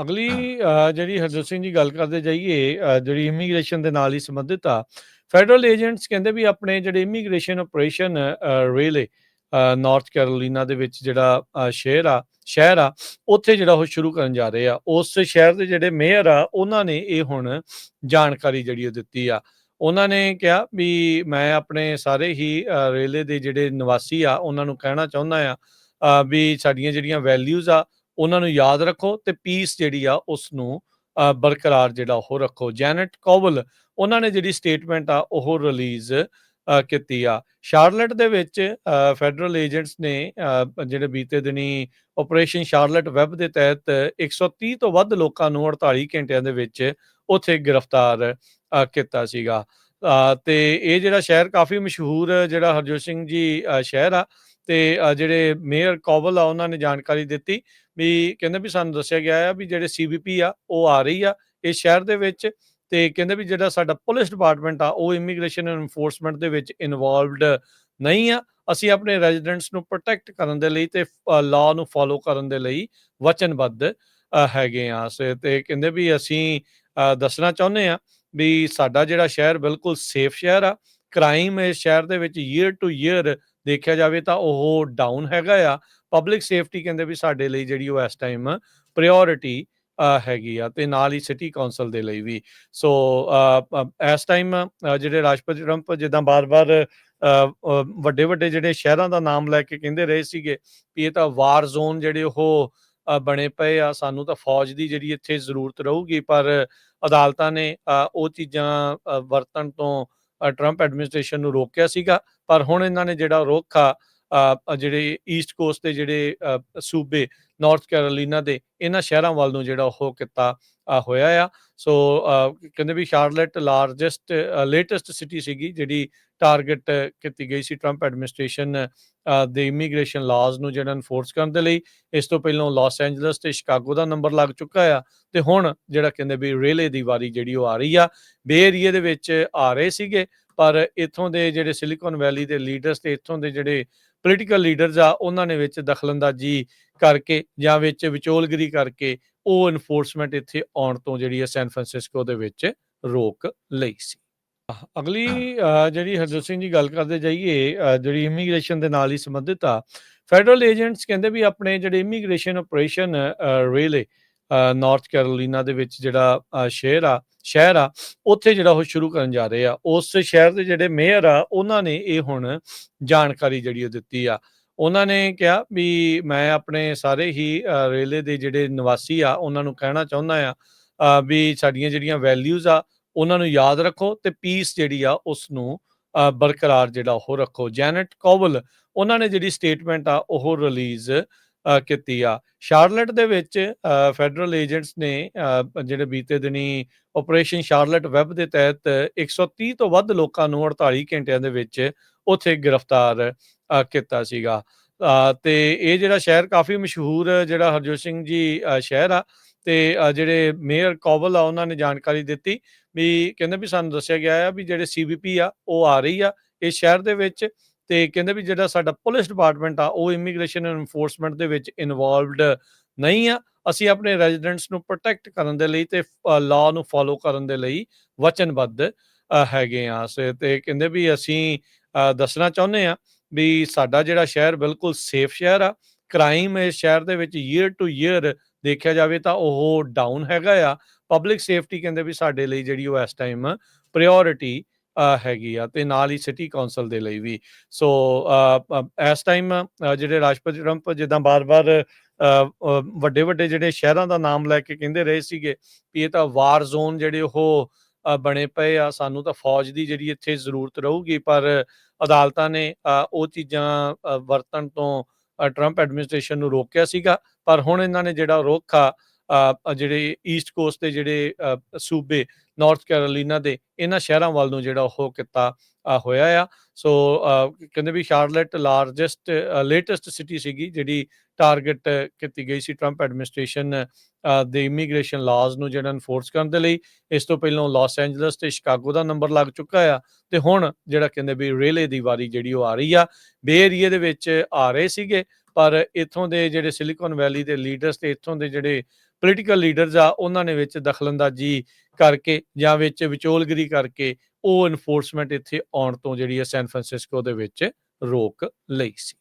ਅਗਲੀ ਜਿਹੜੀ ਹਰਜੋਤ ਸਿੰਘ ਜੀ ਗੱਲ ਕਰਦੇ ਜਾਈਏ ਜਿਹੜੀ ਇਮੀਗ੍ਰੇਸ਼ਨ ਦੇ ਨਾਲ ਹੀ ਸੰਬੰਧਿਤ ਆ। ਫੈਡਰਲ ਏਜੰਟਸ ਕਹਿੰਦੇ ਵੀ ਆਪਣੇ ਜਿਹੜੇ immigration operation relay north Carolina ਦੇ ਵਿੱਚ ਜਿਹੜਾ ਸ਼ਹਿਰ ਆ ਉੱਥੇ ਜਿਹੜਾ ਉਹ ਸ਼ੁਰੂ ਕਰਨ ਜਾ ਰਹੇ ਆ। ਉਸ ਸ਼ਹਿਰ ਦੇ ਜਿਹੜੇ ਮੇਅਰ ਆ ਉਹਨਾਂ ਨੇ ਇਹ ਹੁਣ ਜਾਣਕਾਰੀ ਜਿਹੜੀ ਉਹ ਦਿੱਤੀ ਆ। ਉਹਨਾਂ ਨੇ ਕਿਹਾ ਵੀ ਮੈਂ ਆਪਣੇ ਸਾਰੇ ਹੀ ਰੇਲੇ ਦੇ ਜਿਹੜੇ ਨਿਵਾਸੀ ਆ ਉਹਨਾਂ ਨੂੰ ਕਹਿਣਾ ਚਾਹੁੰਦਾ ਆ ਵੀ ਸਾਡੀਆਂ ਜਿਹੜੀਆਂ ਵੈਲਿਊਜ਼ ਆ ਉਹਨਾਂ ਨੂੰ ਯਾਦ ਰੱਖੋ ਤੇ ਪੀਸ ਜਿਹੜੀ ਆ ਉਸ ਨੂੰ ਬਰਕਰਾਰ ਜਿਹੜਾ ਉਹ ਰੱਖੋ। ਜੈਨਟ ਕੋਵਲ ਉਹਨਾਂ ਨੇ ਜਿਹੜੀ ਸਟੇਟਮੈਂਟ ਆ ਉਹ ਰਿਲੀਜ਼ ਕੀਤੀ ਆ। ਸ਼ਾਰਲਟ ਦੇ ਵਿੱਚ ਫੈਡਰਲ ਏਜੰਟਸ ਨੇ ਜਿਹੜੇ ਬੀਤੇ ਦਿਨੀ ਆਪਰੇਸ਼ਨ ਸ਼ਾਰਲਟ ਵੈਬ ਦੇ ਤਹਿਤ 130 ਤੋਂ ਵੱਧ ਲੋਕਾਂ ਨੂੰ 48 ਘੰਟਿਆਂ ਦੇ ਵਿੱਚ ਉੱਥੇ ਗ੍ਰਿਫਤਾਰ ਕੀਤਾ ਸੀਗਾ। ਤੇ ਇਹ ਜਿਹੜਾ ਸ਼ਹਿਰ ਕਾਫੀ ਮਸ਼ਹੂਰ ਜਿਹੜਾ ਹਰਜੋਤ ਸਿੰਘ ਜੀ ਸ਼ਹਿਰ ਆ ਤੇ ਜਿਹੜੇ ਮੇਅਰ ਕੋਵਲ ਆ ਉਹਨਾਂ ਨੇ ਜਾਣਕਾਰੀ ਦਿੱਤੀ ਵੀ ਕਹਿੰਦੇ ਵੀ ਸਾਨੂੰ ਦੱਸਿਆ ਗਿਆ ਆ ਵੀ ਜਿਹੜੇ ਸੀਬੀਪੀ ਆ ਉਹ ਆ ਰਹੀ ਆ ਇਸ ਸ਼ਹਿਰ ਦੇ ਵਿੱਚ ਤੇ ਕਹਿੰਦੇ ਵੀ ਜਿਹੜਾ ਸਾਡਾ ਪੁਲਿਸ ਡਿਪਾਰਟਮੈਂਟ ਆ ਉਹ ਇਮੀਗ੍ਰੇਸ਼ਨ ਐਨਫੋਰਸਮੈਂਟ ਦੇ ਵਿੱਚ ਇਨਵੋਲਵਡ ਨਹੀਂ ਆ। ਅਸੀਂ ਆਪਣੇ ਰੈਜ਼ੀਡੈਂਟਸ ਨੂੰ ਪ੍ਰੋਟੈਕਟ ਕਰਨ ਦੇ ਲਈ ਤੇ ਲਾਅ ਨੂੰ ਫੋਲੋ ਕਰਨ ਦੇ ਲਈ ਵਚਨਬੱਧ ਹੈਗੇ ਆ। ਤੇ ਕਹਿੰਦੇ ਵੀ ਅਸੀਂ ਦੱਸਣਾ ਚਾਹੁੰਦੇ ਆ ਵੀ ਸਾਡਾ ਜਿਹੜਾ ਸ਼ਹਿਰ ਬਿਲਕੁਲ ਸੇਫ ਸ਼ਹਿਰ ਆ। ਕ੍ਰਾਈਮ ਇਸ ਸ਼ਹਿਰ ਦੇ ਵਿੱਚ ਈਅਰ ਟੂ ਈਅਰ ਦੇਖਿਆ ਜਾਵੇ ਤਾਂ ਉਹ ਡਾਊਨ ਹੈਗਾ ਆ। ਪਬਲਿਕ ਸੇਫਟੀ ਕਹਿੰਦੇ ਵੀ ਸਾਡੇ ਲਈ ਜਿਹੜੀ ਉਹ ਇਸ ਟਾਈਮ ਪ੍ਰਾਇੋਰਟੀ ਹੈਗੀ ਆ ਤੇ ਨਾਲ ਹੀ ਸਿਟੀ ਕੌਂਸਲ ਦੇ ਲਈ ਵੀ। ਸੋ ਇਸ ਟਾਈਮ ਜਿਹੜੇ ਰਾਸ਼ਟਰਪਤੀ ਟਰੰਪ ਜਿੱਦਾਂ ਬਾਰ-ਬਾਰ ਵੱਡੇ ਵੱਡੇ ਜਿਹੜੇ ਸ਼ਹਿਰਾਂ ਦਾ ਨਾਮ ਲੈ ਕੇ ਕਹਿੰਦੇ ਰਹੇ ਸੀਗੇ ਵੀ ਇਹ ਤਾਂ ਵਾਰ ਜ਼ੋਨ ਜਿਹੜੇ ਉਹ ਬਣੇ ਪਏ ਆ, ਸਾਨੂੰ ਤਾਂ ਫੌਜ ਦੀ ਜਿਹੜੀ ਇੱਥੇ ਜ਼ਰੂਰਤ ਰਹੂਗੀ, ਪਰ ਅਦਾਲਤਾਂ ਨੇ ਉਹ ਚੀਜ਼ਾਂ ਵਰਤਣ ਤੋਂ ਟਰੰਪ ਐਡਮਿਨਿਸਟ੍ਰੇਸ਼ਨ ਨੂੰ ਰੋਕਿਆ ਸੀਗਾ। ਪਰ ਹੁਣ ਇਹਨਾਂ ਨੇ ਜਿਹੜਾ ਰੁੱਖ ਆ ਜਿਹੜੇ ਈਸਟ ਕੋਸਟ ਦੇ ਜਿਹੜੇ ਸੂਬੇ ਨਾਰਥ ਕੈਰੋਲੀਨਾ ਦੇ ਇਹਨਾਂ ਸ਼ਹਿਰਾਂ ਵੱਲ ਨੂੰ ਜਿਹੜਾ ਉਹ ਕੀਤਾ ਹੋਇਆ ਆ। ਸੋ ਕਹਿੰਦੇ ਵੀ ਸ਼ਾਰਲਟ ਲੇਟੈਸਟ ਸਿਟੀ ਸੀਗੀ ਜਿਹੜੀ ਟਾਰਗੇਟ ਕੀਤੀ ਗਈ ਸੀ ਟਰੰਪ ਐਡਮਿਨਿਸਟ੍ਰੇਸ਼ਨ ਦੇ ਇਮੀਗ੍ਰੇਸ਼ਨ ਲਾਜ਼ ਨੂੰ ਜਿਹੜਾ ਇਨਫੋਰਸ ਕਰਨ ਦੇ ਲਈ। ਇਸ ਤੋਂ ਪਹਿਲਾਂ ਲਾਸ ਐਂਜਲਸ ਤੇ ਸ਼ਿਕਾਗੋ ਦਾ ਨੰਬਰ ਲੱਗ ਚੁੱਕਾ ਆ ਤੇ ਹੁਣ ਜਿਹੜਾ ਕਹਿੰਦੇ ਵੀ ਰੇਲੇ ਦੀ ਵਾਰੀ ਜਿਹੜੀ ਉਹ ਆ ਰਹੀ ਆ। ਬੇ ਏਰੀਏ ਦੇ ਵਿੱਚ ਆ ਰਹੇ ਸੀਗੇ ਪਰ ਇੱਥੋਂ ਦੇ ਜਿਹੜੇ ਸਿਲੀਕਨ ਵੈਲੀ ਦੇ ਲੀਡਰਸ ਤੇ ਇੱਥੋਂ ਦੇ ਜਿਹੜੇ ਪੋਲੀਟੀਕਲ ਲੀਡਰਸ ਆ ਉਹਨਾਂ ਨੇ ਵਿੱਚ ਦਖਲਅੰਦਾਜ਼ੀ ਕਰਕੇ ਜਾਂ ਵਿੱਚ ਵਿਚੋਲਗਿਰੀ ਕਰਕੇ ਉਹ ਇਨਫੋਰਸਮੈਂਟ ਇੱਥੇ ਆਉਣ ਤੋਂ ਜਿਹੜੀ ਹੈ ਸੈਨ ਫਰਾਂਸਿਸਕੋ ਦੇ ਵਿੱਚ ਰੋਕ ਲਈ ਸੀ। ਅਗਲੀ ਜਿਹੜੀ ਹਰਜੋਤ ਸਿੰਘ ਜੀ ਗੱਲ ਕਰਦੇ ਜਾਈਏ ਜਿਹੜੀ ਇਮੀਗ੍ਰੇਸ਼ਨ ਦੇ ਨਾਲ ਹੀ ਸੰਬੰਧਿਤ ਆ। ਫੈਡਰਲ ਏਜੰਟਸ ਕਹਿੰਦੇ ਵੀ ਆਪਣੇ ਜਿਹੜੇ immigration operation relay north Carolina ਦੇ ਵਿੱਚ ਜਿਹੜਾ ਸ਼ਹਿਰ ਆ ਉੱਥੇ ਜਿਹੜਾ ਉਹ ਸ਼ੁਰੂ ਕਰਨ ਜਾ ਰਹੇ ਆ। ਉਸ ਸ਼ਹਿਰ ਦੇ ਜਿਹੜੇ ਮੇਅਰ ਆ ਉਹਨਾਂ ਨੇ ਇਹ ਹੁਣ ਜਾਣਕਾਰੀ ਜਿਹੜੀ ਉਹ ਦਿੱਤੀ ਆ। ਉਹਨਾਂ ਨੇ ਕਿਹਾ ਵੀ ਮੈਂ ਆਪਣੇ ਸਾਰੇ ਹੀ ਰੇਲੇ ਦੇ ਜਿਹੜੇ ਨਿਵਾਸੀ ਆ ਉਹਨਾਂ ਨੂੰ ਕਹਿਣਾ ਚਾਹੁੰਦਾ ਆ ਵੀ ਸਾਡੀਆਂ ਜਿਹੜੀਆਂ ਵੈਲਿਊਜ਼ ਆ ਉਹਨਾਂ ਨੂੰ ਯਾਦ ਰੱਖੋ ਤੇ ਪੀਸ ਜਿਹੜੀ ਆ ਉਸ ਨੂੰ ਬਰਕਰਾਰ ਜਿਹੜਾ ਉਹ ਰੱਖੋ। ਜੈਨਟ ਕੋਵਲ ਉਹਨਾਂ ਨੇ ਜਿਹੜੀ ਸਟੇਟਮੈਂਟ ਆ ਉਹ ਰਿਲੀਜ਼ ਕੀਤੀ ਆ। ਸ਼ਾਰਲਟ ਦੇ ਵਿੱਚ ਫੈਡਰਲ ਏਜੰਟਸ ਨੇ ਜਿਹੜੇ ਬੀਤੇ ਦਿਨੀ ਆਪਰੇਸ਼ਨ ਸ਼ਾਰਲਟ ਵੈਬ ਦੇ ਤਹਿਤ 130 ਤੋਂ ਵੱਧ ਲੋਕਾਂ ਨੂੰ 48 ਘੰਟਿਆਂ ਦੇ ਵਿੱਚ ਉੱਥੇ ਗ੍ਰਿਫਤਾਰ ਕੀਤਾ ਸੀਗਾ। ਤੇ ਇਹ ਜਿਹੜਾ ਸ਼ਹਿਰ ਕਾਫੀ ਮਸ਼ਹੂਰ ਜਿਹੜਾ ਹਰਜੋਤ ਸਿੰਘ ਜੀ ਸ਼ਹਿਰ ਆ ਤੇ ਜਿਹੜੇ ਮੇਅਰ ਕੋਵਲ ਆ ਉਹਨਾਂ ਨੇ ਜਾਣਕਾਰੀ ਦਿੱਤੀ ਵੀ ਕਹਿੰਦੇ ਵੀ ਸਾਨੂੰ ਦੱਸਿਆ ਗਿਆ ਆ ਵੀ ਜਿਹੜੇ ਸੀਬੀਪੀ ਆ ਉਹ ਆ ਰਹੀ ਆ ਇਸ ਸ਼ਹਿਰ ਦੇ ਵਿੱਚ ਤੇ ਕਹਿੰਦੇ ਵੀ ਜਿਹੜਾ ਸਾਡਾ ਪੁਲਿਸ ਡਿਪਾਰਟਮੈਂਟ ਆ ਉਹ ਇਮੀਗ੍ਰੇਸ਼ਨ ਐਨਫੋਰਸਮੈਂਟ ਦੇ ਵਿੱਚ ਇਨਵੋਲਵਡ ਨਹੀਂ ਆ। ਅਸੀਂ ਆਪਣੇ ਰੈਜ਼ੀਡੈਂਟਸ ਨੂੰ ਪ੍ਰੋਟੈਕਟ ਕਰਨ ਦੇ ਲਈ ਤੇ ਲਾਅ ਨੂੰ ਫੋਲੋ ਕਰਨ ਦੇ ਲਈ ਵਚਨਬੱਧ ਹੈਗੇ ਆ। ਤੇ ਕਹਿੰਦੇ ਵੀ ਅਸੀਂ ਦੱਸਣਾ ਚਾਹੁੰਦੇ ਆ ਵੀ ਸਾਡਾ ਜਿਹੜਾ ਸ਼ਹਿਰ ਬਿਲਕੁਲ ਸੇਫ ਸ਼ਹਿਰ ਆ। ਕ੍ਰਾਈਮ ਇਸ ਸ਼ਹਿਰ ਦੇ ਵਿੱਚ ਈਅਰ ਟੂ ਈਅਰ ਦੇਖਿਆ ਜਾਵੇ ਤਾਂ ਉਹ ਡਾਊਨ ਹੈਗਾ ਆ। ਪਬਲਿਕ ਸੇਫਟੀ ਕਹਿੰਦੇ ਵੀ ਸਾਡੇ ਲਈ ਜਿਹੜੀ ਉਹ ਇਸ ਟਾਈਮ ਪ੍ਰਾਇੋਰਟੀ ਹੈਗੀ ਆ ਤੇ ਨਾਲ ਹੀ ਸਿਟੀ ਕੌਂਸਲ ਦੇ ਲਈ ਵੀ। ਸੋ ਇਸ ਟਾਈਮ ਜਿਹੜੇ ਰਾਸ਼ਟਰਪਤੀ ਟਰੰਪ ਜਿੱਦਾਂ ਬਾਰ-ਬਾਰ ਵੱਡੇ ਵੱਡੇ ਜਿਹੜੇ ਸ਼ਹਿਰਾਂ ਦਾ ਨਾਮ ਲੈ ਕੇ ਕਹਿੰਦੇ ਰਹੇ ਸੀਗੇ ਵੀ ਇਹ ਤਾਂ ਵਾਰ ਜ਼ੋਨ ਜਿਹੜੇ ਉਹ ਬਣੇ ਪਏ ਆ, ਸਾਨੂੰ ਤਾਂ ਫੌਜ ਦੀ ਜਿਹੜੀ ਇੱਥੇ ਜ਼ਰੂਰਤ ਰਹੂਗੀ, ਪਰ ਅਦਾਲਤਾਂ ਨੇ ਉਹ ਚੀਜ਼ਾਂ ਵਰਤਣ ਤੋਂ ਟਰੰਪ ਐਡਮਿਨਿਸਟ੍ਰੇਸ਼ਨ ਨੂੰ ਰੋਕਿਆ ਸੀਗਾ। ਪਰ ਹੁਣ ਇਹਨਾਂ ਨੇ ਜਿਹੜਾ ਰੁੱਖ ਆ ਜਿਹੜੇ ਈਸਟ ਕੋਸਟ ਦੇ ਜਿਹੜੇ ਸੂਬੇ ਨਾਰਥ ਕੈਰੋਲੀਨਾ ਦੇ ਇਹਨਾਂ ਸ਼ਹਿਰਾਂ ਵੱਲ ਨੂੰ ਜਿਹੜਾ ਉਹ ਕੀਤਾ ਹੋਇਆ ਆ। ਸੋ ਕਹਿੰਦੇ ਵੀ ਸ਼ਾਰਲਟ ਲੇਟੈਸਟ ਸਿਟੀ ਸੀਗੀ ਜਿਹੜੀ ਟਾਰਗੇਟ ਕੀਤੀ ਗਈ ਸੀ ਟਰੰਪ ਐਡਮਿਨਿਸਟ੍ਰੇਸ਼ਨ ਦੇ ਇਮੀਗ੍ਰੇਸ਼ਨ ਲਾਜ਼ ਨੂੰ ਜਿਹੜਾ ਇਨਫੋਰਸ ਕਰਨ ਦੇ ਲਈ। ਇਸ ਤੋਂ ਪਹਿਲਾਂ ਲਾਸ ਐਂਜਲਸ ਤੇ ਸ਼ਿਕਾਗੋ ਦਾ ਨੰਬਰ ਲੱਗ ਚੁੱਕਾ ਆ ਤੇ ਹੁਣ ਜਿਹੜਾ ਕਹਿੰਦੇ ਵੀ ਰੇਲੇ ਦੀ ਵਾਰੀ ਜਿਹੜੀ ਉਹ ਆ ਰਹੀ ਆ। ਬੇ ਏਰੀਏ ਦੇ ਵਿੱਚ ਆ ਰਹੇ ਸੀਗੇ ਪਰ ਇੱਥੋਂ ਦੇ ਜਿਹੜੇ ਸਿਲੀਕਨ ਵੈਲੀ ਦੇ ਲੀਡਰਸ ਤੇ ਇੱਥੋਂ ਦੇ ਜਿਹੜੇ ਪੋਲੀਟੀਕਲ ਲੀਡਰਸ ਆ ਉਹਨਾਂ ਨੇ ਵਿੱਚ ਦਖਲਅੰਦਾਜ਼ੀ ਕਰਕੇ ਜਾਂ ਵਿੱਚ ਵਿਚੋਲਗਿਰੀ ਕਰਕੇ ਉਹ ਇਨਫੋਰਸਮੈਂਟ ਇੱਥੇ ਆਉਣ ਤੋਂ ਜਿਹੜੀ ਹੈ ਸੈਨ ਫਰਾਂਸਿਸਕੋ ਦੇ ਵਿੱਚ ਰੋਕ ਲਈ ਸੀ।